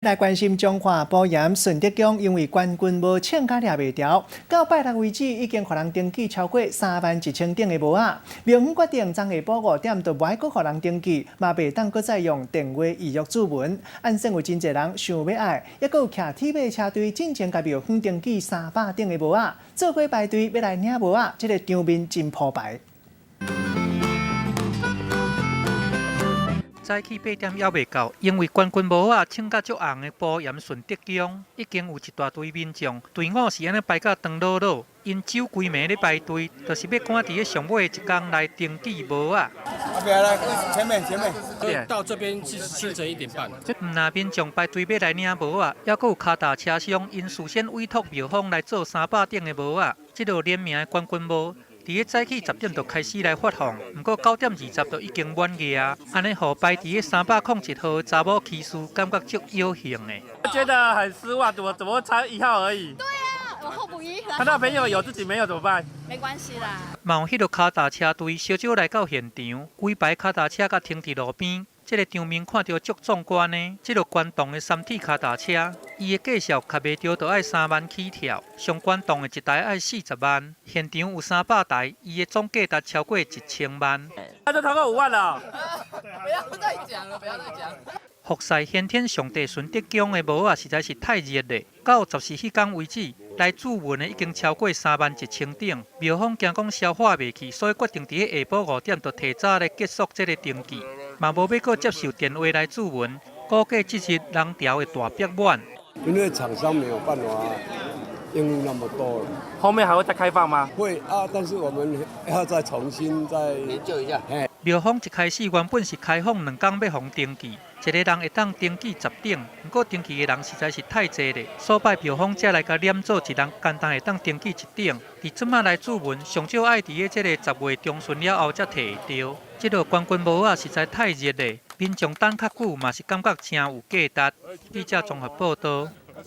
来关心中华保盐顺德宫，因为冠军无请假抓袂牢，到拜六为止已经互人登记超过31000顶的无仔。庙方决定昨下晡5点就袂阁互人登记，嘛袂当阁再用电话预约注文。按说有真侪人想要爱，抑阁有徛铁马车队进前甲庙方登记300顶的无仔，做伙排队要来领无仔，这个场面真铺排。 早起8点还未到，因为冠军帽啊穿甲足红的保盐顺德宫，已经有一大堆民众队伍是安尼排甲长路路，因酒规暝咧排队，就是要赶伫个上尾一天来登记帽啊。阿伯来，前面。到这边是清晨1点半。那民众排队要来领帽啊，还阁有脚踏车商因事先委托庙方来做300顶的帽啊，这个联名的冠军帽。 伫个早起10点就开始来发放，不过9点20就已经满额，安尼互排伫个301号查某骑士感觉足有幸的。我觉得很失望，怎么差1号而已？对啊，我候补一。看到朋友有自己没有怎么办？没关系啦。嘛有迄个脚踏车队小少来到现场，规排脚踏车甲停伫路边。 这个场面看着足壮观呢，这个关动的3体脚踏车，伊的价数卡袂着，就要3万起跳，上关动的一台要40万，现场有300台，伊的总价值超过1000万。那就超过5万了。不要再讲了，不要再讲。福赛先天上帝顺德宫的帽啊，实在是太热了。到10时迄天为止，来注文的已经超过31000顶，庙方惊讲消化袂去，所以决定伫下晡5点就提早来结束这个登记。 嘛无要阁接受电话来注文，估计这日人潮会大逼满。因为厂商没有办法应用那么多了。后面还会再开放吗？会啊，但是我们要再重新研究一下。庙方一开始原本是开放2天要互登记，一个人会当登记10顶，不过登记的人实在是太济了，所摆庙方才来甲念做一人简单会当登记1顶。伫阵仔来注文，上少爱伫个这个10月中旬了后才摕会到。这个冠军帽啊实在太热了，民众等较久嘛是感觉真有价值。记者综合报道。